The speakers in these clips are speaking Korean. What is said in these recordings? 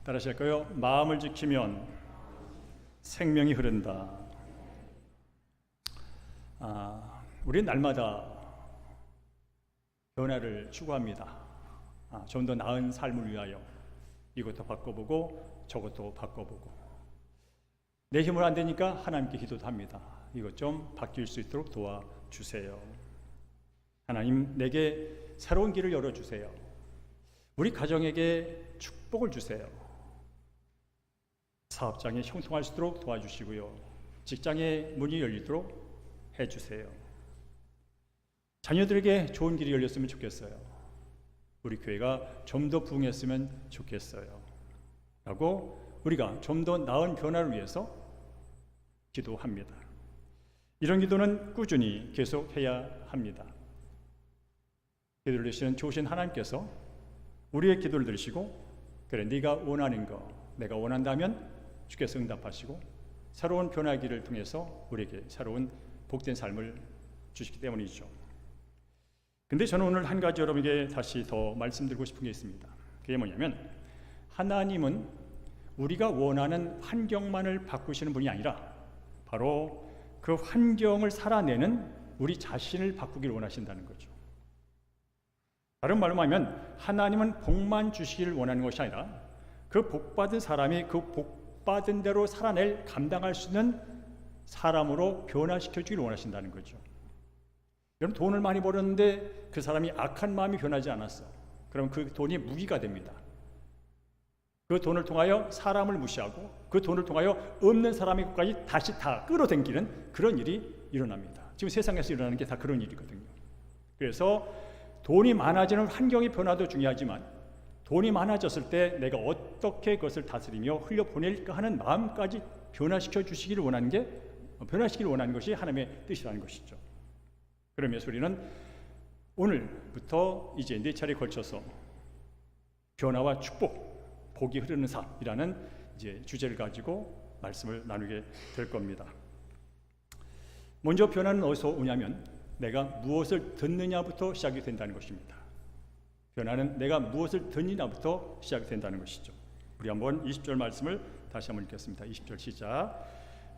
따라하실까요? 마음을 지키면 생명이 흐른다. 우리는 날마다 변화를 추구합니다. 좀 더 나은 삶을 위하여 이것도 바꿔보고 저것도 바꿔보고, 내 힘으로 안 되니까 하나님께 기도도 합니다. 이것 좀 바뀔 수 있도록 도와주세요. 하나님, 내게 새로운 길을 열어주세요. 우리 가정에게 축복을 주세요. 사업장이 형통할 수 있도록 도와주시고요, 직장의 문이 열리도록 해주세요. 자녀들에게 좋은 길이 열렸으면 좋겠어요. 우리 교회가 좀 더 부흥했으면 좋겠어요 라고 우리가 좀 더 나은 변화를 위해서 기도합니다. 이런 기도는 꾸준히 계속해야 합니다. 기도를 들으시는 좋으신 하나님께서 우리의 기도를 들으시고, 그래, 네가 원하는 거 내가 원한다면 주께서 응답하시고 새로운 변화기를 통해서 우리에게 새로운 복된 삶을 주시기 때문이죠. 근데 저는 오늘 한 가지 여러분에게 다시 더 말씀드리고 싶은 게 있습니다. 그게 뭐냐면, 하나님은 우리가 원하는 환경만을 바꾸시는 분이 아니라 바로 그 환경을 살아내는 우리 자신을 바꾸길 원하신다는 거죠. 다른 말로 하면 하나님은 복만 주시기를 원하는 것이 아니라 그 복받은 사람이 그 복받은 대로 살아낼, 감당할 수 있는 사람으로 변화시켜 주기를 원하신다는 거죠. 여러분, 돈을 많이 벌었는데 그 사람이 악한 마음이 변하지 않았어. 그럼 그 돈이 무기가 됩니다. 그 돈을 통하여 사람을 무시하고 그 돈을 통하여 없는 사람의 것까지 다시 다 끌어당기는 그런 일이 일어납니다. 지금 세상에서 일어나는 게 다 그런 일이거든요. 그래서 돈이 많아지는 환경의 변화도 중요하지만, 돈이 많아졌을 때 내가 어떻게 그것을 다스리며 흘려보낼까 하는 마음까지 변화시켜 주시기를 원하는 게, 변화시키기를 원하는 것이 하나님의 뜻이라는 것이죠. 그러면서 우리는 오늘부터 이제 4차례에 걸쳐서 변화와 축복, 복이 흐르는 삶이라는 이제 주제를 가지고 말씀을 나누게 될 겁니다. 먼저 변화는 어디서 오냐면 내가 무엇을 듣느냐부터 시작이 된다는 것입니다. 변화는 내가 무엇을 듣느냐부터 시작이 된다는 것이죠. 우리 한번 20절 말씀을 다시 한번 읽겠습니다. 20절 시작.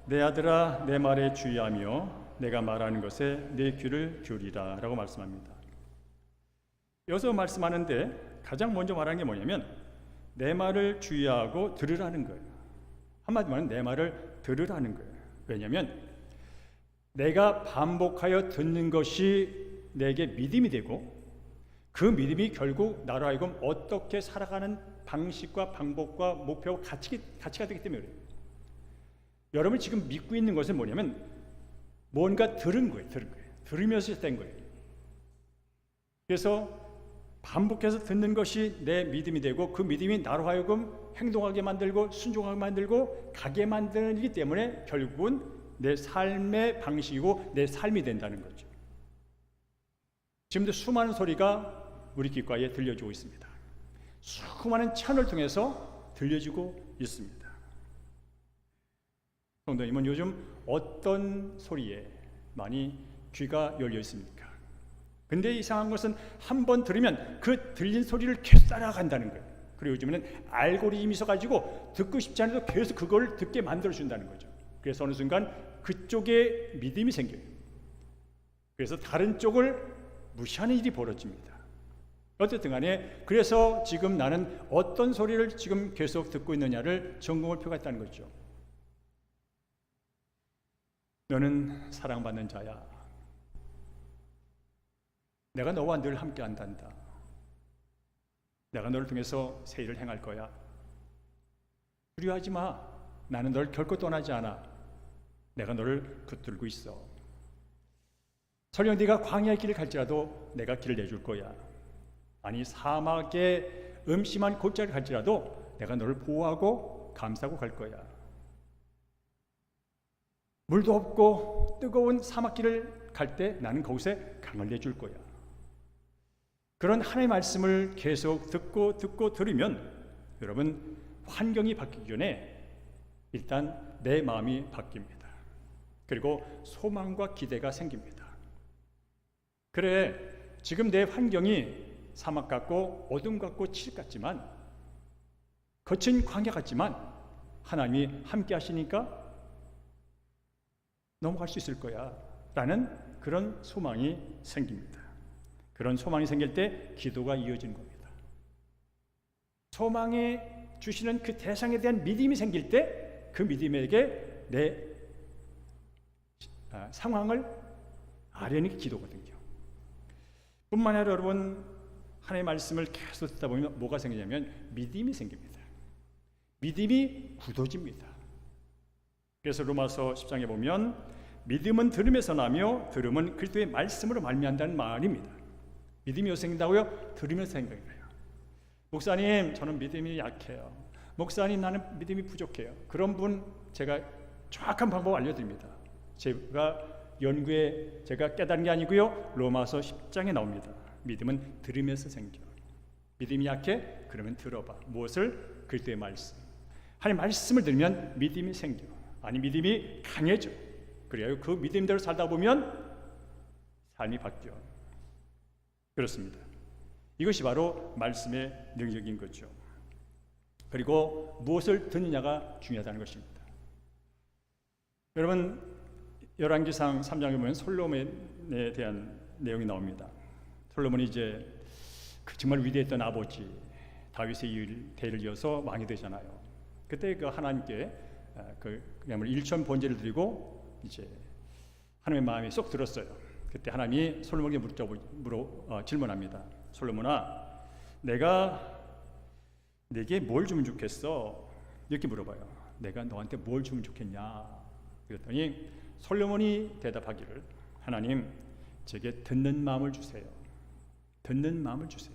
내 아들아, 내 말에 주의하며 내가 말하는 것에 내 귀를 기울이라 라고 말씀합니다. 여기서 말씀하는데 가장 먼저 말하는 게 뭐냐면 내 말을 주의하고 들으라는 거예요. 한마디로 말하면 내 말을 들으라는 거예요. 왜냐하면 내가 반복하여 듣는 것이 내게 믿음이 되고, 그 믿음이 결국 나로 하여금 어떻게 살아가는 방식과 방법과 목표와 가치가 되기 때문에 그래요. 여러분이 지금 믿고 있는 것은 뭐냐면 뭔가 들은 거예요. 들으면서 된 거예요. 그래서 반복해서 듣는 것이 내 믿음이 되고, 그 믿음이 나로 하여금 행동하게 만들고 순종하게 만들고 가게 만드는 일이기 때문에 결국은 내 삶의 방식이고 내 삶이 된다는 거죠. 지금도 수많은 소리가 우리 귓가에 들려주고 있습니다. 수많은 채널을 통해서 들려주고 있습니다. 성도님은 요즘 어떤 소리에 많이 귀가 열려 있습니까? 근데 이상한 것은 한 번 들으면 그 들린 소리를 계속 따라간다는 거예요. 그리고 요즘에는 알고리즘이 있어가지고 듣고 싶지 않아도 계속 그걸 듣게 만들어준다는 거죠. 그래서 어느 순간 그쪽에 믿음이 생겨요. 그래서 다른 쪽을 무시하는 일이 벌어집니다. 어쨌든 간에 그래서 지금 나는 어떤 소리를 지금 계속 듣고 있느냐를 점검을 필요가 있다는 거죠. 너는 사랑받는 자야. 내가 너와 늘 함께 한단다. 내가 너를 통해서 새 일을 행할 거야. 두려워하지 마. 나는 널 결코 떠나지 않아. 내가 너를 붙들고 있어. 설령 네가 광야의 길을 갈지라도 내가 길을 내줄 거야. 아니 사막의 음침한 골짜기를 갈지라도 내가 너를 보호하고 감싸고 갈 거야. 물도 없고 뜨거운 사막길을 갈 때 나는 거기서 강을 내줄 거야. 그런 하나님의 말씀을 계속 듣고 들으면 여러분, 환경이 바뀌기 전에 일단 내 마음이 바뀝니다. 그리고 소망과 기대가 생깁니다. 그래, 지금 내 환경이 사막 같고 어둠 같고 칠 같지만 거친 광야 같지만 하나님이 함께 하시니까 넘어갈 수 있을 거야 라는 그런 소망이 생깁니다. 그런 소망이 생길 때 기도가 이어지는 겁니다. 소망에 주시는 그 대상에 대한 믿음이 생길 때 그 믿음에게 내 상황을 아뢰는 게 기도거든요. 뿐만 아니라 여러분, 하나님의 말씀을 계속 듣다 보면 뭐가 생기냐면 믿음이 생깁니다. 믿음이 굳어집니다. 그래서 로마서 10장에 보면 믿음은 들음에서 나며 들음은 그리스도의 말씀으로 말미암는다는 말입니다. 믿음이 어디서 생긴다고요? 들으면서 생겨요. 목사님, 저는 믿음이 약해요. 목사님, 나는 믿음이 부족해요. 그런 분 제가 정확한 방법 알려드립니다. 제가 연구에 제가 깨달은 게 아니고요, 로마서 10장에 나옵니다. 믿음은 들으면서 생겨. 믿음이 약해? 그러면 들어봐. 무엇을? 그리스도의 말씀. 하나님 말씀을 들으면 믿음이 생겨. 아니, 믿음이 강해져. 그래요. 그 믿음대로 살다 보면 삶이 바뀌어. 그렇습니다. 이것이 바로 말씀의 능력인 거죠. 그리고 무엇을 듣느냐가 중요하다는 것입니다. 여러분, 열왕기상 3장에 보면 솔로몬에 대한 내용이 나옵니다. 솔로몬이 이제 정말 위대했던 아버지 다윗의 대를 이어서 왕이 되잖아요. 그때 그 하나님께 그야말로 일천 번제를 드리고 이제 하나님의 마음이 쏙 들었어요. 그때 하나님이 솔로몬에게 질문합니다. 솔로몬아, 내가 내게 뭘 주면 좋겠어? 이렇게 물어봐요. 내가 너한테 뭘 주면 좋겠냐? 그랬더니 솔로몬이 대답하기를, 하나님, 제게 듣는 마음을 주세요. 듣는 마음을 주세요.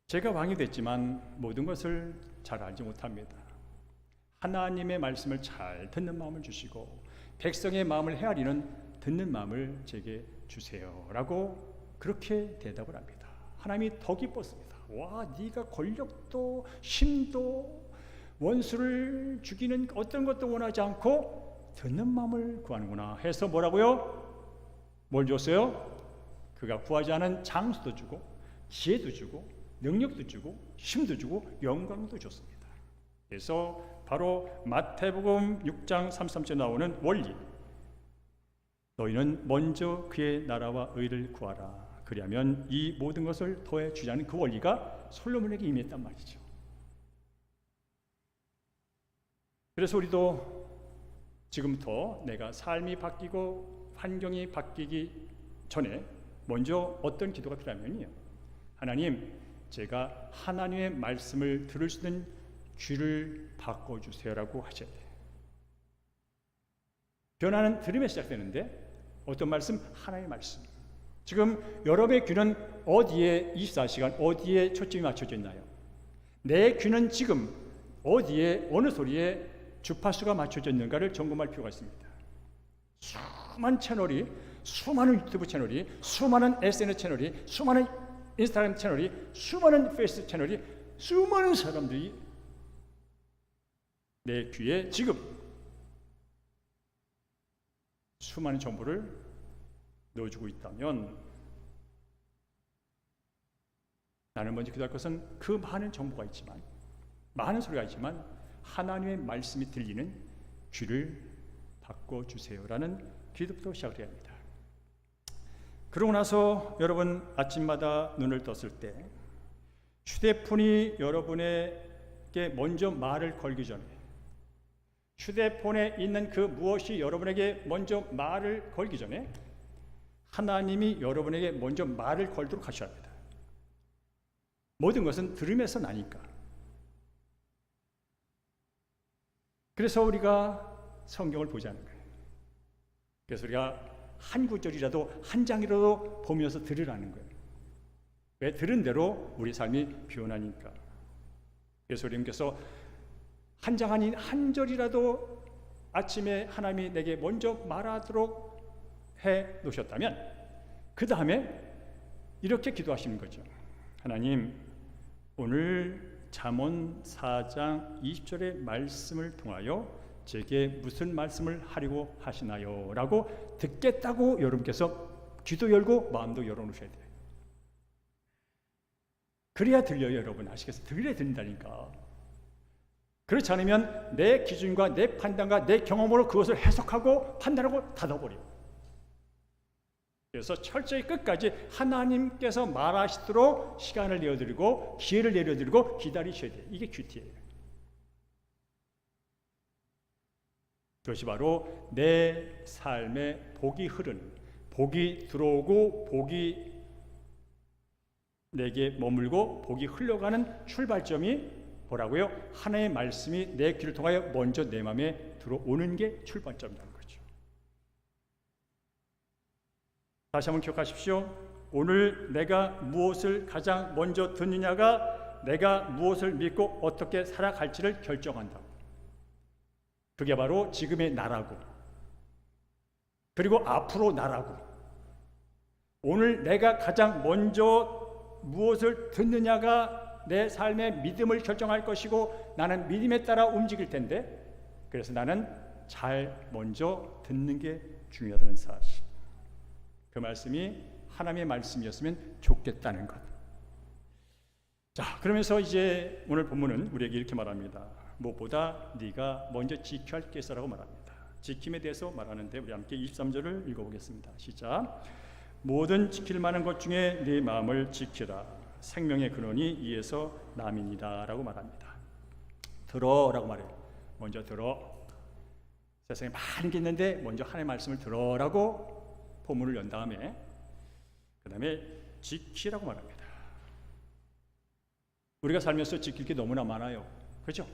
제가 왕이 됐지만 모든 것을 잘 알지 못합니다. 하나님의 말씀을 잘 듣는 마음을 주시고 백성의 마음을 헤아리는 듣는 마음을 제게 주세요 라고 그렇게 대답을 합니다. 하나님이 더 기뻤습니다. 와, 네가 권력도 힘도 원수를 죽이는 어떤 것도 원하지 않고 듣는 마음을 구하는구나 해서 뭐라고요? 뭘 줬어요? 그가 구하지 않은 장수도 주고 지혜도 주고 능력도 주고 힘도 주고 영광도 줬습니다. 그래서 바로 마태복음 6장 33절에 나오는 원리, 너희는 먼저 그의 나라와 의를 구하라. 그리하면 이 모든 것을 더해 주자는 그 원리가 솔로몬에게 임했단 말이죠. 그래서 우리도 지금부터 내가 삶이 바뀌고 환경이 바뀌기 전에 먼저 어떤 기도가 필요하면요, 하나님, 제가 하나님의 말씀을 들을 수 있는 귀를 바꿔주세요라고 하셔야 돼요. 변화는 들음에 시작되는데 어떤 말씀? 하나님의 말씀. 지금 여러분의 귀는 어디에 24시간 어디에 초점이 맞춰져 있나요? 내 귀는 지금 어디에 어느 소리에 주파수가 맞춰져 있는가를 점검할 필요가 있습니다. 수많은 채널이, 수많은 유튜브 채널이, 수많은 SNS 채널이, 수많은 인스타그램 채널이, 수많은 페이스북 채널이, 수많은 사람들이 내 귀에 지금 수많은 정보를 넣어주고 있다면 나는 먼저 기도할 것은 그 많은 정보가 있지만, 많은 소리가 있지만 하나님의 말씀이 들리는 귀를 바꿔주세요라는 기도부터 시작을 해야 합니다. 그러고 나서 여러분 아침마다 눈을 떴을 때 휴대폰이 여러분에게 먼저 말을 걸기 전에, 휴대폰에 있는 그 무엇이 여러분에게 먼저 말을 걸기 전에 하나님이 여러분에게 먼저 말을 걸도록 하셔야 합니다. 모든 것은 들음에서 나니까. 그래서 우리가 성경을 보자는 거예요. 그래서 우리가 한 구절이라도 한 장이라도 보면서 들으라는 거예요. 왜? 들은 대로 우리 삶이 변하니까. 그래서 우리님께서 한 장 아닌 한 절이라도 아침에 하나님이 내게 먼저 말하도록 해 놓으셨다면 그 다음에 이렇게 기도하시는 거죠. 하나님, 오늘 잠언 4장 20절의 말씀을 통하여 제게 무슨 말씀을 하려고 하시나요? 라고 듣겠다고 여러분께서 귀도 열고 마음도 열어놓으셔야 돼요. 그래야 들려요. 여러분 아시겠어요? 들려야 들린다니까. 그렇지 않으면 내 기준과 내 판단과 내 경험으로 그것을 해석하고 판단하고 닫아버려요. 그래서 철저히 끝까지 하나님께서 말하시도록 시간을 내어드리고 기회를 내려드리고 기다리셔야 돼요. 이게 큐티예요. 그것이 바로 내 삶에 복이 흐르는, 복이 들어오고 복이 내게 머물고 복이 흘러가는 출발점이 뭐라고요? 하나님의 말씀이 내 귀를 통하여 먼저 내 마음에 들어오는 게 출발점이라는 거죠. 다시 한번 기억하십시오. 오늘 내가 무엇을 가장 먼저 듣느냐가 내가 무엇을 믿고 어떻게 살아갈지를 결정한다고. 그게 바로 지금의 나라고, 그리고 앞으로 나라고. 오늘 내가 가장 먼저 무엇을 듣느냐가 내 삶의 믿음을 결정할 것이고 나는 믿음에 따라 움직일 텐데, 그래서 나는 잘 먼저 듣는 게 중요하다는 사실. 그 말씀이 하나님의 말씀이었으면 좋겠다는 것. 자, 그러면서 이제 오늘 본문은 우리에게 이렇게 말합니다. 무엇보다 네가 먼저 지켜야 할 게 있어라고 말합니다. 지킴에 대해서 말하는데 우리 함께 23절을 읽어보겠습니다. 시작. 모든 지킬 만한 것 중에 네 마음을 지키라. 생명의 근원이 이에서 남이니라 라고 말합니다. 들어라고 말해요. 먼저 들어. 세상에 많은 게 있는데 먼저 하나님의 말씀을 들어라고 포문을 연 다음에 그 다음에 지키라고 말합니다. 우리가 살면서 지킬 게 너무나 많아요. 그렇죠?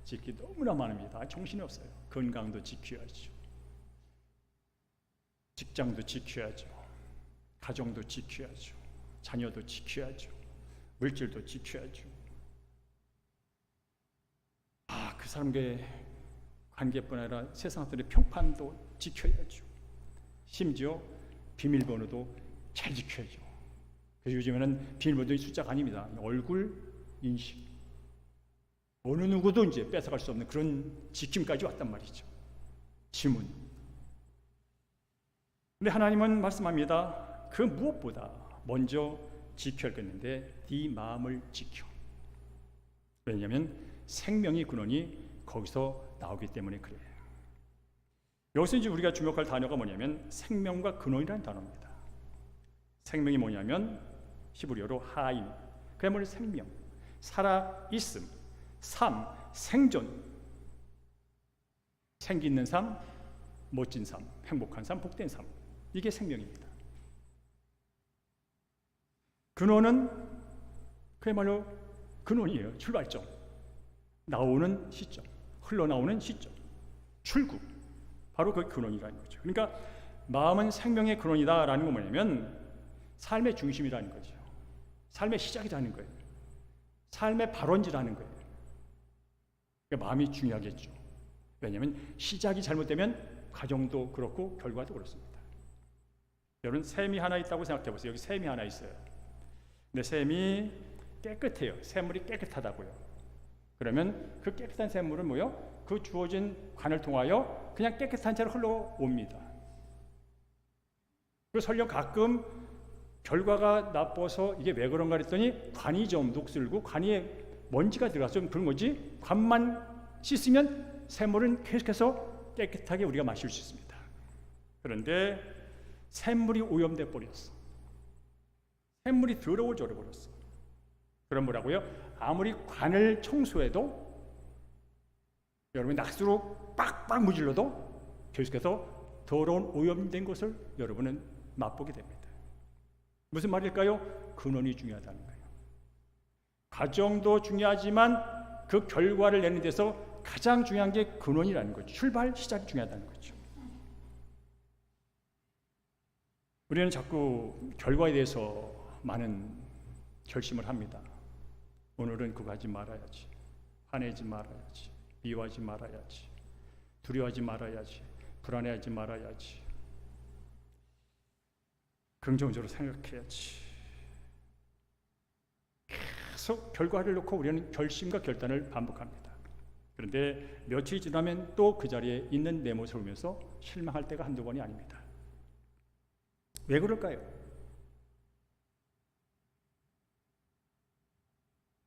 지킬 게 너무나 많습니다. 정신이 없어요. 건강도 지켜야죠. 직장도 지켜야죠. 가정도 지켜야죠. 자녀도 지켜야죠. 물질도 지켜야죠. 그 사람과의 관계뿐 아니라 세상 사람들의 평판도 지켜야죠. 심지어 비밀번호도 잘 지켜야죠. 그래서 요즘에는 비밀번호의 숫자가 아닙니다. 얼굴 인식. 어느 누구도 이제 뺏어갈 수 없는 그런 지킴까지 왔단 말이죠. 지문. 근데 하나님은 말씀합니다. 그 무엇보다 먼저 지켜야겠는데 네 마음을 지켜. 왜냐하면 생명의 근원이 거기서 나오기 때문에 그래요. 여기서 이제 우리가 주목할 단어가 뭐냐면 생명과 근원이라는 단어입니다. 생명이 뭐냐면 히브리어로 하임. 그야말로 생명, 살아있음, 삶, 생존. 생기 있는 삶, 멋진 삶, 행복한 삶, 복된 삶. 이게 생명입니다. 근원은 그야말로 근원이에요. 출발점. 나오는 시점, 흘러나오는 시점, 출구. 바로 그 근원이라는 거죠. 그러니까 마음은 생명의 근원이다라는 건 뭐냐면 삶의 중심이라는 거죠. 삶의 시작이라는 거예요. 삶의 발원지라는 거예요. 그러니까 마음이 중요하겠죠. 왜냐하면 시작이 잘못되면 과정도 그렇고 결과도 그렇습니다. 여러분 샘이 하나 있다고 생각해 보세요. 여기 샘이 하나 있어요. 근데 샘이 깨끗해요. 샘물이 깨끗하다고요. 그러면 그 깨끗한 샘물은 뭐요? 그 주어진 관을 통하여 그냥 깨끗한 채로 흘러옵니다. 그리고 설령 가끔 결과가 나빠서 이게 왜 그런가 했더니 관이 좀 녹슬고 관에 먼지가 들어가서 좀 그런 거지, 관만 씻으면 샘물은 계속해서 깨끗하게 우리가 마실 수 있습니다. 그런데 샘물이 오염돼 버렸어. 샘물이 더러워져 버렸어. 그럼 뭐라고요? 아무리 관을 청소해도 여러분이 낫수로 빡빡 무질러도 계속해서 더러운 오염된 것을 여러분은 맛보게 됩니다. 무슨 말일까요? 근원이 중요하다는 거예요. 과정도 중요하지만 그 결과를 내는 데서 가장 중요한 게 근원이라는 거죠. 출발, 시작이 중요하다는 거죠. 우리는 자꾸 결과에 대해서 많은 결심을 합니다. 오늘은 그거 하지 말아야지. 화내지 말아야지. 미워하지 말아야지. 두려워하지 말아야지. 불안해하지 말아야지. 긍정적으로 생각해야지. 계속 결과를 놓고 우리는 결심과 결단을 반복합니다. 그런데 며칠이 지나면 또 그 자리에 있는 내 모습을 보면서 실망할 때가 한두 번이 아닙니다. 왜 그럴까요?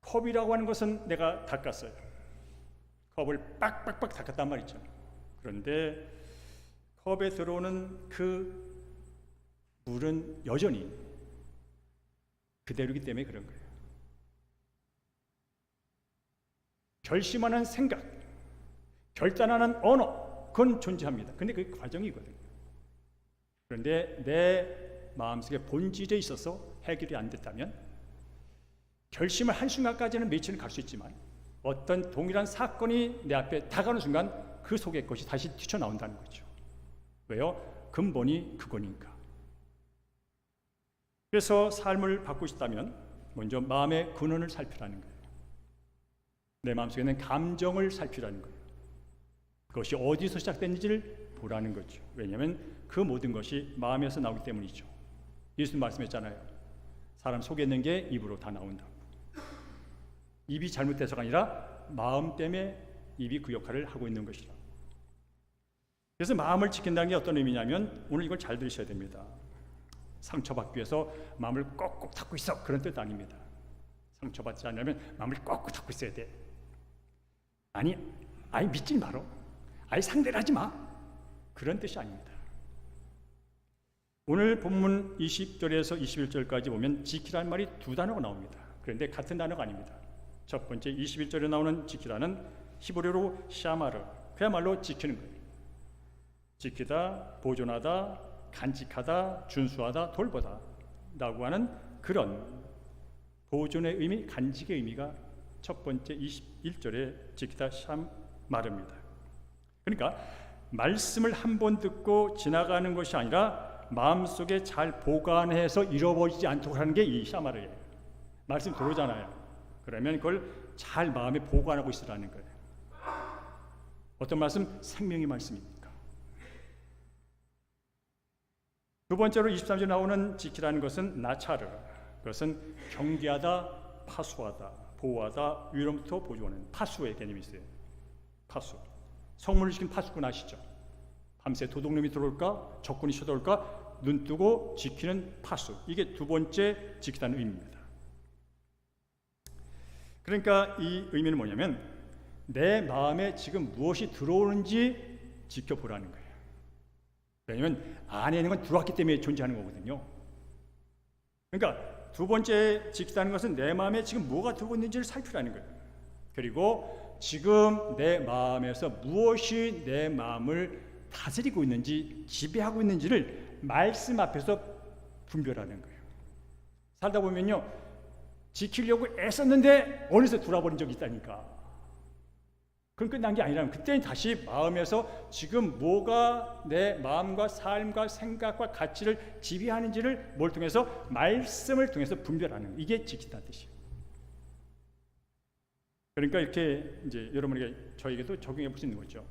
컵이라고 하는 것은 내가 닦았어요. 컵을 빡빡빡 닦았단 말이죠. 그런데 컵에 들어오는 그 물은 여전히 그대로이기 때문에 그런 거예요. 결심하는 생각, 결단하는 언어, 그건 존재합니다. 근데 그게 과정이거든요. 그런데 내 마음속에 본질에 있어서 해결이 안 됐다면 결심을 한순간까지는 며칠은 갈 수 있지만 어떤 동일한 사건이 내 앞에 다가오는 순간 그 속의 것이 다시 튀쳐나온다는 거죠. 왜요? 근본이 그거니까. 그래서 삶을 바꾸고 싶다면 먼저 마음의 근원을 살피라는 거예요. 내 마음속에 있는 감정을 살피라는 거예요. 그것이 어디서 시작됐는지를 보라는 거죠. 왜냐하면 그 모든 것이 마음에서 나오기 때문이죠. 예수님 말씀했잖아요. 사람 속에 있는 게 입으로 다 나온다고. 입이 잘못돼서가 아니라 마음 때문에 입이 그 역할을 하고 있는 것이라. 그래서 마음을 지킨다는 게 어떤 의미냐면 오늘 이걸 잘 들으셔야 됩니다. 상처받기 위해서 마음을 꼭꼭 닫고 있어, 그런 뜻 아닙니다. 상처받지 않으려면 마음을 꼭꼭 닫고 있어야 돼. 아니 믿지 말어, 상대를 하지 마, 그런 뜻이 아닙니다. 오늘 본문 20절에서 21절까지 보면 지키라는 말이 두 단어가 나옵니다. 그런데 같은 단어가 아닙니다. 첫 번째 21절에 나오는 지키라는 히브리어로 샤마르, 그야말로 지키는 거예요. 지키다, 보존하다, 간직하다, 준수하다, 돌보다 라고 하는 그런 보존의 의미, 간직의 의미가 첫 번째 21절에 지키다 샤마르입니다. 그러니까 말씀을 한 번 듣고 지나가는 것이 아니라 마음속에 잘 보관해서 잃어버리지 않도록 하는 게 이 샤마르예요. 말씀 들어오잖아요. 그러면 그걸 잘 마음에 보관하고 있으라는 거예요. 어떤 말씀? 생명의 말씀입니까? 두 번째로 23절에 나오는 지키라는 것은 나차르, 그것은 경계하다, 파수하다, 보호하다, 위로부터 보조하는 파수의 개념이 있어요. 파수. 성문을 지킨 파수꾼 아시죠? 밤새 도둑놈이 들어올까, 적군이 쳐들어올까 눈 뜨고 지키는 파수. 이게 두 번째 지키다는 의미입니다. 그러니까 이 의미는 뭐냐면 내 마음에 지금 무엇이 들어오는지 지켜보라는 거예요. 왜냐하면 안에 있는 건 들어왔기 때문에 존재하는 거거든요. 그러니까 두 번째 지키다는 것은 내 마음에 지금 뭐가 들어오고 있는지를 살피라는 거예요. 그리고 지금 내 마음에서 무엇이 내 마음을 다스리고 있는지, 지배하고 있는지를 말씀 앞에서 분별하는 거예요. 살다 보면요, 지키려고 애썼는데 어느새 돌아버린 적이 있다니까. 그럼 끝난 게 아니라면 그때는 다시 마음에서 지금 뭐가 내 마음과 삶과 생각과 가치를 지배하는지를 뭘 통해서? 말씀을 통해서 분별하는 거예요. 이게 지키다는 뜻이에요. 그러니까 이렇게 이제 여러분에게 저에게도 적용해 볼 수 있는 거죠.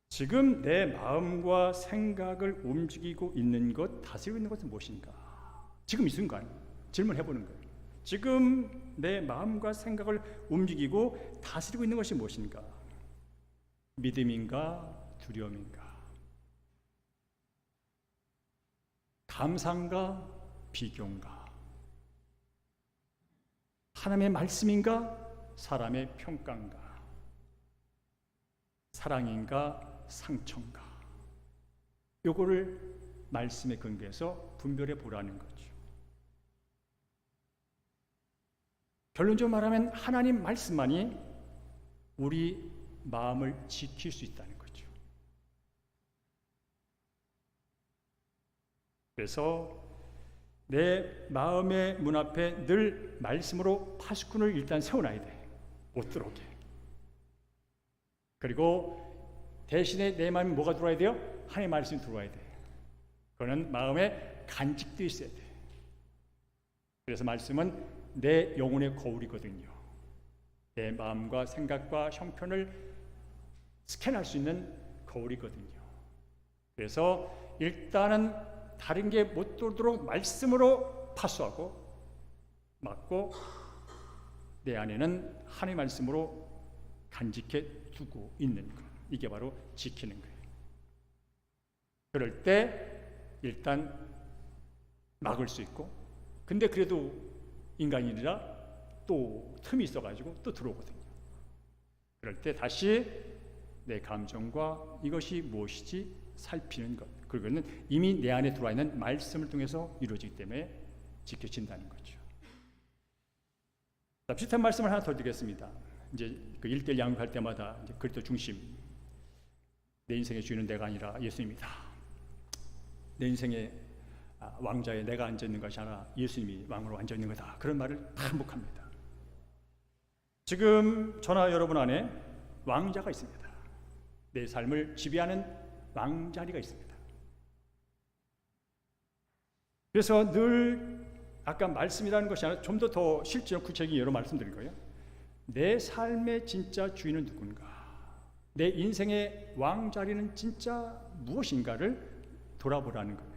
지금 내 마음과 생각을 움직이고 있는 것, 다스리고 있는 것은 무엇인가? 지금 이 순간 질문해 보는 거예요. 지금 내 마음과 생각을 움직이고 다스리고 있는 것이 무엇인가? 믿음인가? 두려움인가? 감사인가? 비교인가? 하나님의 말씀인가? 사람의 평가인가? 사랑인가? 상처인가? 요거를 말씀에 근거해서 분별해 보라는 거죠. 결론적으로 말하면 하나님 말씀만이 우리 마음을 지킬 수 있다는 거죠. 그래서 내 마음의 문 앞에 늘 말씀으로 파수꾼을 일단 세워놔야 돼. 못 들어오게. 그리고 대신에 내 마음에 뭐가 들어와야 돼요? 하나님의 말씀이 들어와야 돼. 그거는 마음에 간직되어 있어야 돼. 그래서 말씀은 내 영혼의 거울이거든요. 내 마음과 생각과 형편을 스캔할 수 있는 거울이거든요. 그래서 일단은 다른 게 못 들어오도록 말씀으로 파수하고 막고 내 안에는 하나님의 말씀으로 간직해 두고 있는 것. 이게 바로 지키는 거예요. 그럴 때 일단 막을 수 있고, 근데 그래도 인간이라 또 틈이 있어가지고 또 들어오거든요. 그럴 때 다시 내 감정과 이것이 무엇이지 살피는 것. 그거는 이미 내 안에 들어와 있는 말씀을 통해서 이루어지기 때문에 지켜진다는 거죠. 자, 비슷한 말씀을 하나 더 드리겠습니다. 이제 그 1대1 양육할 때마다 이제 그리스도 중심, 내 인생의 주인은 내가 아니라 예수님이다. 내 인생의 왕자에 내가 앉아 있는 것이 아니라 예수님이 왕으로 앉아 있는 거다. 그런 말을 반복합니다. 지금 저나 여러분 안에 왕자가 있습니다. 내 삶을 지배하는 왕자리가 있습니다. 그래서 늘 아까 말씀이라는 것이 아니라 좀 더 실제로 구체적인 예로 말씀드릴 거예요. 내 삶의 진짜 주인은 누군가? 내 인생의 왕자리는 진짜 무엇인가를 돌아보라는 거예요.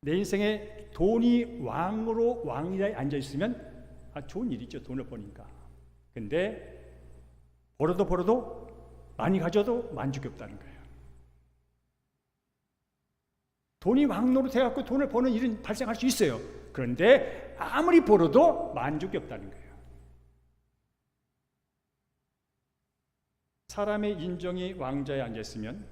내 인생에 돈이 왕으로 왕위에 앉아 있으면 좋은 일이죠. 돈을 버니까. 근데 벌어도 많이 가져도 만족이 없다는 거예요. 돈이 왕노릇 해갖고 돈을 버는 일은 발생할 수 있어요. 그런데 아무리 벌어도 만족이 없다는 거예요. 사람의 인정이 왕자에 앉아있으면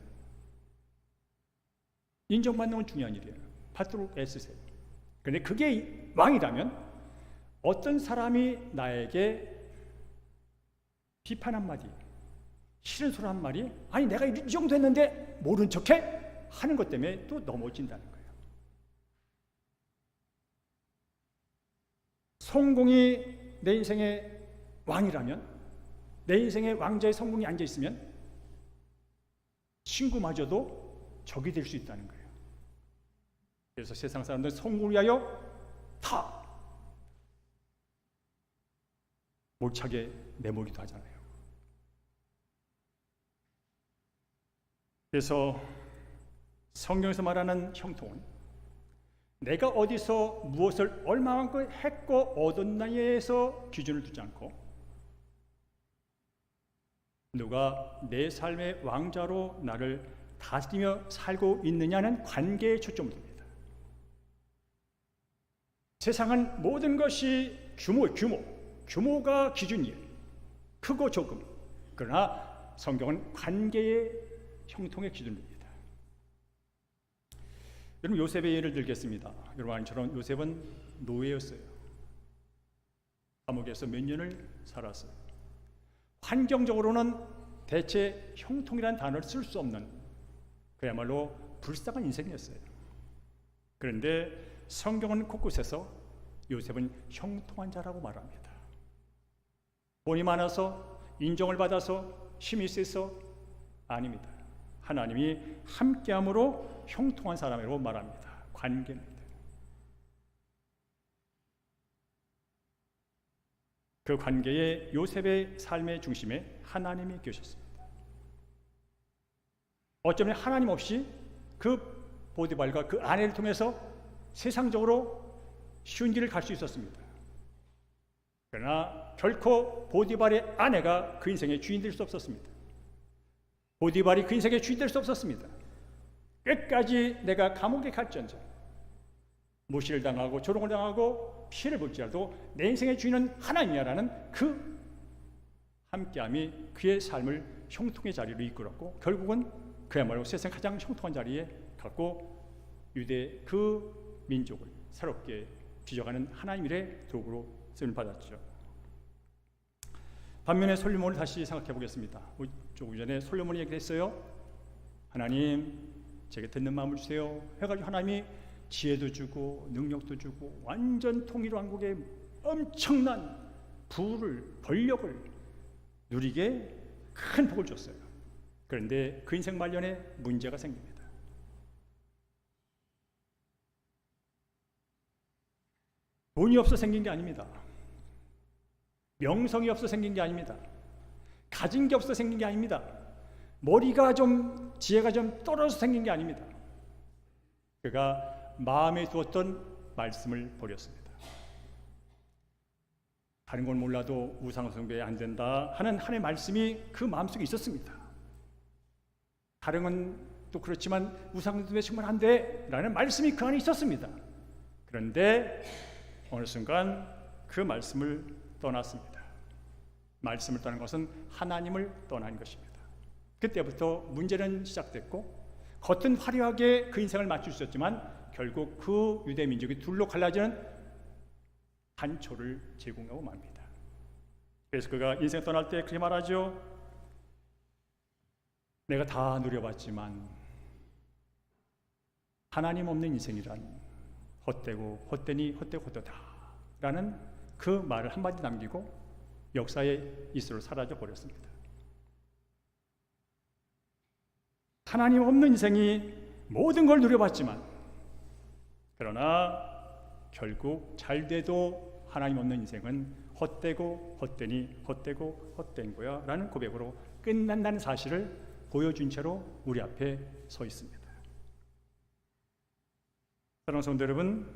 인정받는 건 중요한 일이에요. 받도록 애쓰세요. 그런데 그게 왕이라면 어떤 사람이 나에게 비판 한마디, 싫은 소리 한마디, 아니 내가 이 정도 했는데 모른 척해? 하는 것 때문에 또 넘어진다는 거예요. 성공이 내 인생의 왕이라면, 내 인생의 왕자의 성공이 앉아있으면 친구마저도 적이 될 수 있다는 거예요. 그래서 세상 사람들은 성공을 위하여 다 몰차게 내몰기도 하잖아요. 그래서 성경에서 말하는 형통은 내가 어디서 무엇을 얼마만큼 했고 얻었나에서 기준을 두지 않고 누가 내 삶의 왕자로 나를 다스리며 살고 있느냐는 관계에 초점을 둡니다. 세상은 모든 것이 규모가 기준이에요. 크고 적음. 그러나 성경은 관계의 형통의 기준을 둡니다. 여러분 요셉의 예를 들겠습니다. 여러분 아처럼 요셉은 노예였어요. 감옥에서 몇 년을 살았어요. 환경적으로는 대체 형통이라는 단어를 쓸 수 없는 그야말로 불쌍한 인생이었어요. 그런데 성경은 곳곳에서 요셉은 형통한 자라고 말합니다. 돈이 많아서 인정을 받아서 힘이 있어서 아닙니다. 하나님이 함께함으로 형통한 사람이라고 말합니다. 관계입니다. 그 관계에 요셉의 삶의 중심에 하나님이 계셨습니다. 어쩌면 하나님 없이 그 보디발과 그 아내를 통해서 세상적으로 쉬운 길을 갈 수 있었습니다. 그러나 결코 보디발의 아내가 그 인생의 주인 될 수 없었습니다. 보디발이 그 인생의 주인 될 수 없었습니다. 끝까지 내가 감옥에 갈지언정 무시를 당하고 조롱을 당하고 피해를 볼지라도 내 인생의 주인은 하나님이야라는 그 함께함이 그의 삶을 형통의 자리로 이끌었고 결국은 그야말로 세상 가장 형통한 자리에 갔고 유대 그 민족을 새롭게 빚어가는 하나님 일의 도구로 쓰임을 받았죠. 반면에 솔로몬을 다시 생각해 보겠습니다. 조금 전에 솔로몬이 얘기했어요. 하나님 제게 듣는 마음을 주세요 해가지고 하나님이 지혜도 주고 능력도 주고 완전 통일 왕국의 엄청난 부를 권력을 누리게 큰 복을 줬어요. 그런데 그 인생 말년에 문제가 생깁니다. 돈이 없어 생긴 게 아닙니다. 명성이 없어 생긴 게 아닙니다. 가진 게 없어 생긴 게 아닙니다. 머리가 좀 지혜가 좀 떨어져서 생긴 게 아닙니다. 그가 마음에 두었던 말씀을 버렸습니다. 다른 건 몰라도 우상숭배 안 된다 하는 하나님의 말씀이 그 마음속에 있었습니다. 다른 건 또 그렇지만 우상숭배 정말 안 돼 라는 말씀이 그 안에 있었습니다. 그런데 어느 순간 그 말씀을 떠났습니다. 말씀을 떠난 것은 하나님을 떠난 것입니다. 그때부터 문제는 시작됐고 겉은 화려하게 그 인생을 맞출 수 있었지만 결국 그 유대 민족이 둘로 갈라지는 단초를 제공하고 맙니다. 그래서 그가 인생 떠날 때 그렇게 말하죠. 내가 다 누려봤지만 하나님 없는 인생이란 헛되고 헛되니 헛되고 헛되다 라는 그 말을 한마디 남기고 역사의 이슬로 사라져 버렸습니다. 하나님 없는 인생이 모든 걸 누려봤지만 그러나 결국 잘돼도 하나님 없는 인생은 헛되고 헛되니 헛되고 헛된 거야 라는 고백으로 끝난다는 사실을 보여준 채로 우리 앞에 서 있습니다. 사랑하는 성도 여러분,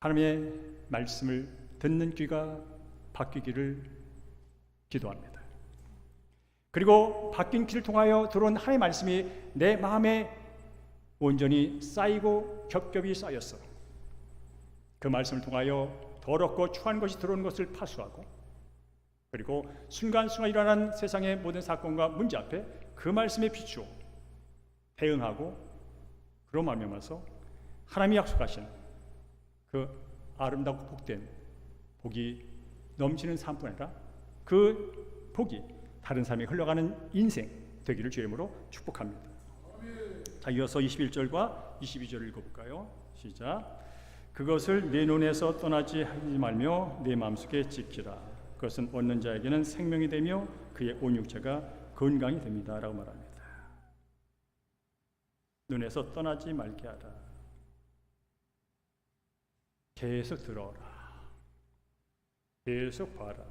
하나님의 말씀을 듣는 귀가 바뀌기를 기도합니다. 그리고 바뀐 귀를 통하여 들어온 하나님의 말씀이 내 마음에 온전히 쌓이고 겹겹이 쌓였어. 그 말씀을 통하여 더럽고 추한 것이 들어오는 것을 파수하고 그리고 순간순간 일어나는 세상의 모든 사건과 문제 앞에 그 말씀에 비추어 대응하고 그로 말미암아서 하나님이 약속하신 그 아름답고 복된 복이 넘치는 삶뿐 아니라 그 복이 다른 삶에 흘러가는 인생 되기를 주의 이름으로 축복합니다. 자, 이어서 21절과 22절을 읽어볼까요? 시작. 그것을 내 눈에서 떠나지 하지 말며 내 마음속에 지키라. 그것은 얻는 자에게는 생명이 되며 그의 온 육체가 건강이 됩니다 라고 말합니다. 눈에서 떠나지 말게 하라. 계속 들어라. 계속 봐라.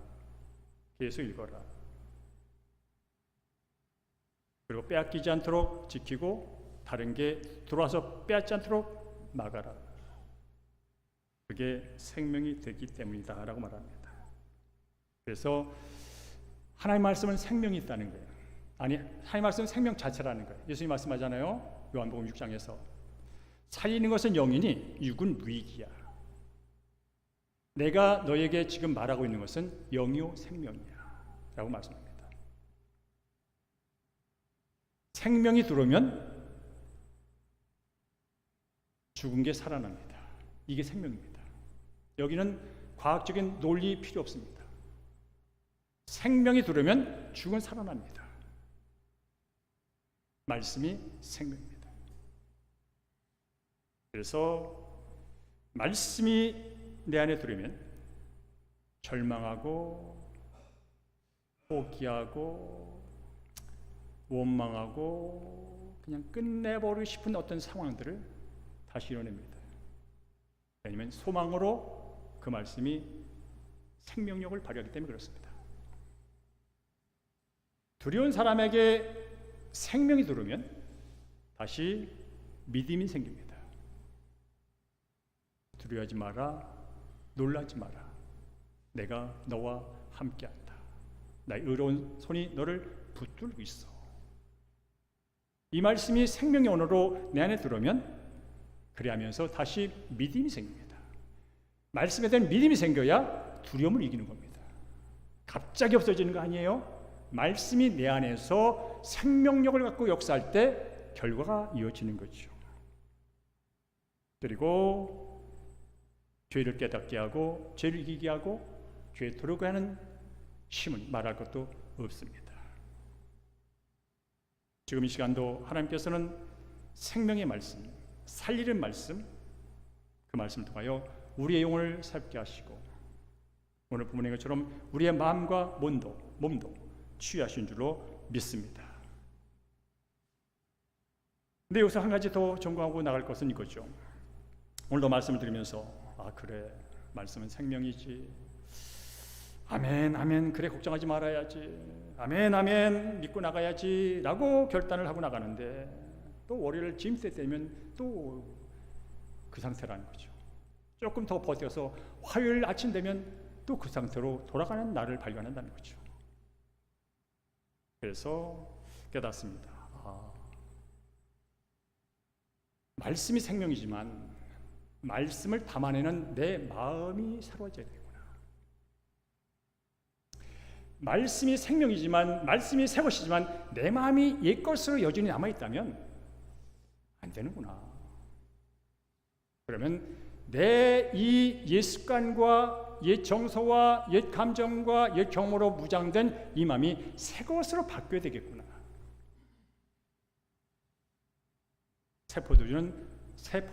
계속 읽어라. 그리고 빼앗기지 않도록 지키고 다른 게 들어와서 빼앗지 않도록 막아라. 그게 생명이 되기 때문이다 라고 말합니다. 그래서 하나님의 말씀은 생명이 있다는 거예요. 아니, 하나님의 말씀은 생명 자체라는 거예요. 예수님이 말씀하잖아요. 요한복음 6장에서 살리는 것은 영이니 육은 무익이야. 내가 너에게 지금 말하고 있는 것은 영이요 생명이야 라고 말씀합니다. 생명이 들어오면 죽은 게 살아납니다. 이게 생명입니다. 여기는 과학적인 논리 필요 없습니다. 생명이 들어오면 죽은 살아납니다. 말씀이 생명입니다. 그래서 말씀이 내 안에 들어오면 절망하고 포기하고 원망하고 그냥 끝내버리고 싶은 어떤 상황들을 다시 이뤄냅니다. 왜냐하면 소망으로 그 말씀이 생명력을 발휘하기 때문에 그렇습니다. 두려운 사람에게 생명이 들어오면 다시 믿음이 생깁니다. 두려워하지 마라, 놀라지 마라. 내가 너와 함께한다. 나의 의로운 손이 너를 붙들고 있어. 이 말씀이 생명의 언어로 내 안에 들어오면 그래하면서 다시 믿음이 생깁니다. 말씀에 대한 믿음이 생겨야 두려움을 이기는 겁니다. 갑자기 없어지는 거 아니에요? 말씀이 내 안에서 생명력을 갖고 역사할 때 결과가 이어지는 거죠. 그리고 죄를 깨닫게 하고 죄를 이기게 하고 죄에 들어가게 하는 힘은 말할 것도 없습니다. 지금 이 시간도 하나님께서는 생명의 말씀, 살리는 말씀, 그 말씀을 통하여 우리의 영혼을 살게 하시고 오늘 본문의 것처럼 우리의 마음과 몸도 치유하신 줄로 믿습니다. 근데 여기서 한 가지 더 점검하고 나갈 것은 이거죠. 오늘도 말씀을 들으면서 그래, 말씀은 생명이지. 아멘, 아멘. 그래, 걱정하지 말아야지. 아멘, 아멘. 믿고 나가야지. 라고 결단을 하고 나가는데 또 월요일 짐때 되면 또 그 상태라는 거죠. 조금 더 버텨서 화요일 아침 되면 또 그 상태로 돌아가는 날을 발견한다는 거죠. 그래서 깨닫습니다. 말씀이 생명이지만 말씀을 담아내는 내 마음이 새로워져야 되구나. 말씀이 생명이지만, 말씀이 새 것이지만 내 마음이 옛 것으로 여전히 남아있다면 안 되는구나. 그러면 내 이 옛 습관과 옛 정서와 옛 감정과 옛 경험으로 무장된 이 마음이 새 것으로 바뀌어야 되겠구나. 새 포도주는 새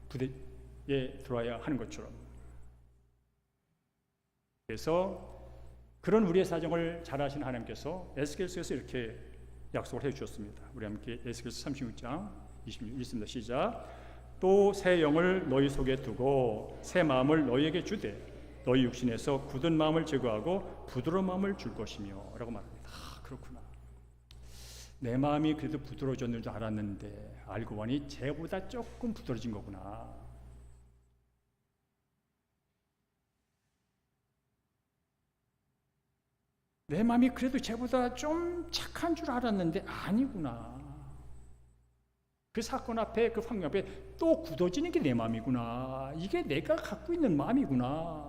부대에 들어와야 하는 것처럼. 그래서 그런 우리의 사정을 잘 아시는 하나님께서 에스겔서에서 이렇게 약속을 해주셨습니다. 우리 함께 에스겔서 36장 26 읽습니다. 시작. 또 새 영을 너희 속에 두고 새 마음을 너희에게 주되 너희 육신에서 굳은 마음을 제거하고 부드러운 마음을 줄 것이며 라고 말합니다. 그렇구나. 내 마음이 그래도 부드러워졌는 줄 알았는데 알고 보니 쟤보다 조금 부드러워진 거구나. 내 마음이 그래도 쟤보다 좀 착한 줄 알았는데 아니구나. 그 사건 앞에, 그 환경 앞에 또 굳어지는 게 내 마음이구나. 이게 내가 갖고 있는 마음이구나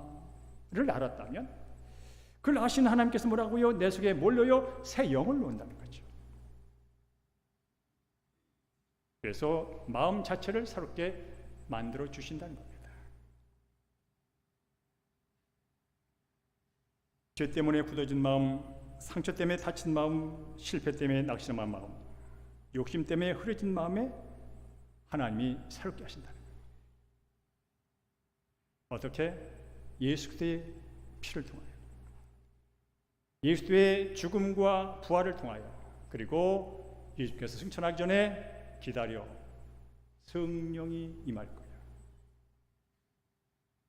를 알았다면, 그걸 아시는 하나님께서 뭐라고요? 내 속에 뭘 넣어요? 새 영을 넣는다는 거죠. 그래서 마음 자체를 새롭게 만들어 주신다는 겁니다. 죄 때문에 굳어진 마음, 상처 때문에 다친 마음, 실패 때문에 낙심한 마음, 욕심 때문에 흐려진 마음에 하나님이 새롭게 하신다는 거예요. 어떻게? 예수 그리스도의 피를 통하여, 예수 그리스도의 죽음과 부활을 통하여, 그리고 예수께서 승천하기 전에 기다려 성령이 임할 거예요.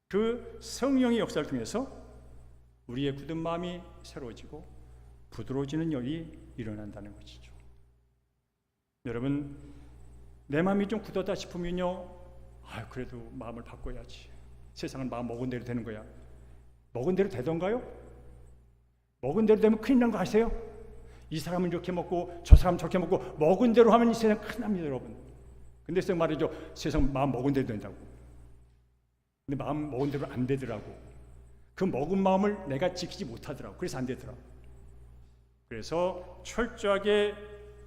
그 성령의 역사를 통해서 우리의 굳은 마음이 새로워지고 부드러워지는 일이 일어난다는 것이죠. 여러분, 내 마음이 좀 굳었다 싶으면요, 그래도 마음을 바꿔야지. 세상은 마음 먹은 대로 되는 거야. 먹은 대로 되던가요? 먹은 대로 되면 큰일 난 거 아세요? 이 사람은 이렇게 먹고 저 사람은 저렇게 먹고 먹은 대로 하면 이 세상 큰일 납니다, 여러분. 근데 세상 말이죠. 세상 마음 먹은 대로 된다고. 근데 마음 먹은 대로 안 되더라고. 그 먹은 마음을 내가 지키지 못하더라고. 그래서 안 되더라고. 그래서 철저하게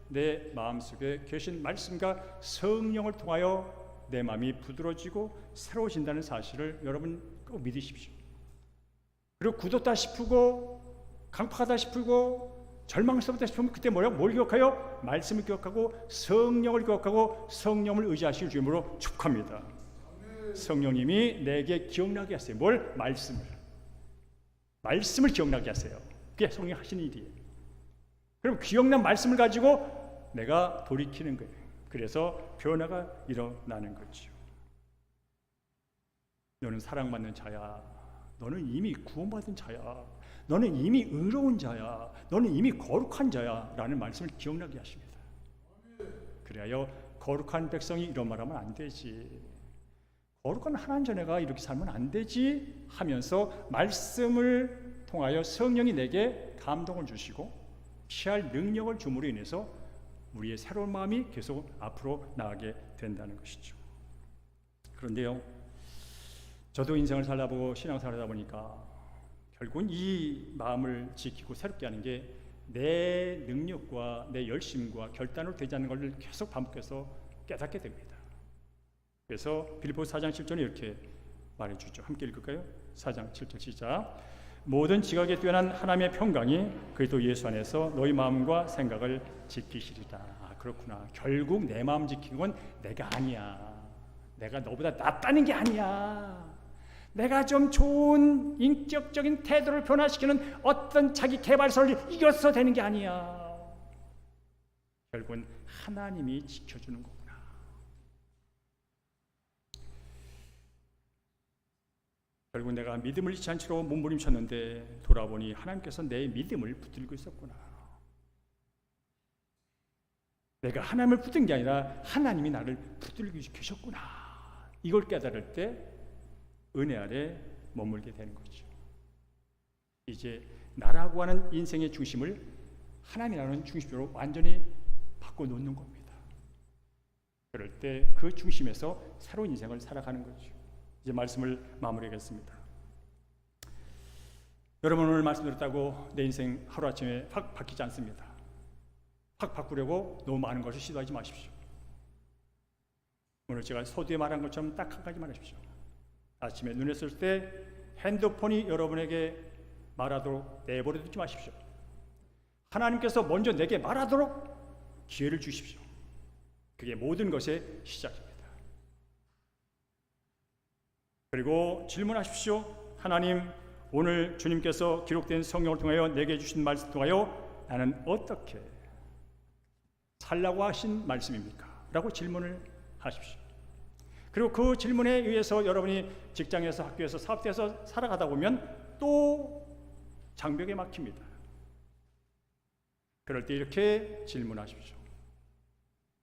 내 마음속에 계신 말씀과 성령을 통하여 내 마음이 부드러워지고 새로워진다는 사실을 여러분 꼭 믿으십시오. 그리고 굳었다 싶고 강팍하다 싶고 절망스럽다 싶으면 그때 뭘 기억해요? 말씀을 기억하고 성령을 기억하고 성령을 의지하실 주임으로 축복합니다. 성령님이 내게 기억나게 하세요. 뭘? 말씀을 기억나게 하세요. 그게 성령이 하시는 일이에요. 그럼 기억난 말씀을 가지고 내가 돌이키는 거예요. 그래서 변화가 일어나는 거죠. 너는 사랑받는 자야. 너는 이미 구원받은 자야. 너는 이미 의로운 자야. 너는 이미 거룩한 자야. 라는 말씀을 기억나게 하십니다. 그래야 거룩한 백성이 이런 말하면 안 되지. 거룩한 하나님 자녀가 이렇게 살면 안 되지 하면서 말씀을 통하여 성령이 내게 감동을 주시고 피할 능력을 줌으로 인해서 우리의 새로운 마음이 계속 앞으로 나가게 된다는 것이죠. 그런데요, 저도 인생을 살다보고 신앙생활을 하다 보니까 결국은 이 마음을 지키고 새롭게 하는 게 내 능력과 내 열심과 결단으로 되지 않는 것을 계속 반복해서 깨닫게 됩니다. 그래서 빌립보서 4장 7절에 이렇게 말해주죠. 함께 읽을까요? 4장 7절 시작. 모든 지각에 뛰어난 하나님의 평강이 그리스도 예수 안에서 너희 마음과 생각을 지키시리라. 그렇구나. 결국 내 마음 지키는 건 내가 아니야. 내가 너보다 낫다는 게 아니야. 내가 좀 좋은 인격적인 태도를 변화시키는 어떤 자기 개발서를 이겨서 되는 게 아니야. 결국은 하나님이 지켜주는 거구나. 결국 내가 믿음을 잃지 않도록 몸부림쳤는데 돌아보니 하나님께서 내 믿음을 붙들고 있었구나. 내가 하나님을 붙든 게 아니라 하나님이 나를 붙들고 계셨구나. 이걸 깨달을 때 은혜 아래 머물게 되는 거죠. 이제 나라고 하는 인생의 중심을 하나님이라는 중심으로 완전히 바꿔놓는 겁니다. 그럴 때 그 중심에서 새로운 인생을 살아가는 거죠. 이제 말씀을 마무리하겠습니다. 여러분 오늘 말씀 들었다고 내 인생 하루아침에 확 바뀌지 않습니다. 확 바꾸려고 너무 많은 것을 시도하지 마십시오. 오늘 제가 서두에 말한 것처럼 딱 한 가지만 하십시오. 아침에 눈에 쓸 때 핸드폰이 여러분에게 말하도록 내버려 두지 마십시오. 하나님께서 먼저 내게 말하도록 기회를 주십시오. 그게 모든 것의 시작입니다. 그리고 질문하십시오. 하나님, 오늘 주님께서 기록된 성경을 통하여 내게 주신 말씀 통하여 나는 어떻게 살라고 하신 말씀입니까? 라고 질문을 하십시오. 그리고 그 질문에 의해서 여러분이 직장에서, 학교에서, 사업대에서 살아가다 보면 또 장벽에 막힙니다. 그럴 때 이렇게 질문하십시오.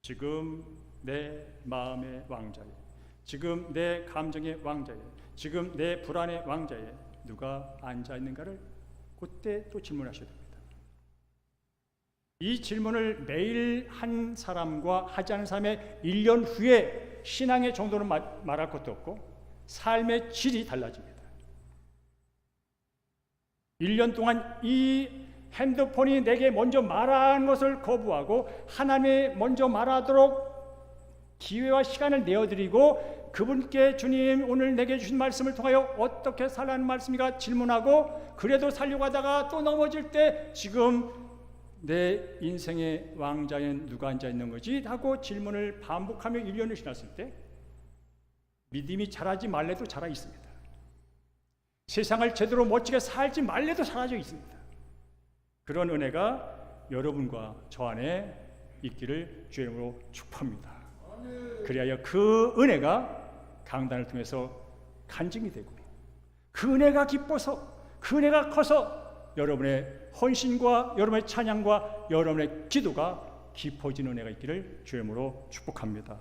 지금 내 마음의 왕자에, 지금 내 감정의 왕자에, 지금 내 불안의 왕자에 누가 앉아 있는가를 그때 또 질문하셔야 됩니다. 이 질문을 매일 한 사람과 하지 않은 사람의 1년 후에 신앙의 정도는 말할 것도 없고 삶의 질이 달라집니다. 1년 동안 이 핸드폰이 내게 먼저 말하는 것을 거부하고 하나님이 먼저 말하도록 기회와 시간을 내어드리고 그분께 주님 오늘 내게 주신 말씀을 통하여 어떻게 살라는 말씀이가 질문하고 그래도 살려고 하다가 또 넘어질 때 지금 내 인생의 왕자엔 누가 앉아 있는 거지? 하고 질문을 반복하며 1년을 지났을 때 믿음이 자라지 말래도 자라 있습니다. 세상을 제대로 멋지게 살지 말래도 사라져 있습니다. 그런 은혜가 여러분과 저 안에 있기를 주의 이름으로 축복합니다. 그리하여 그 은혜가 강단을 통해서 간증이 되고 그 은혜가 기뻐서 그 은혜가 커서 여러분의 헌신과 여러분의 찬양과 여러분의 기도가 깊어지는 은혜가 있기를 주의 이름으로 축복합니다.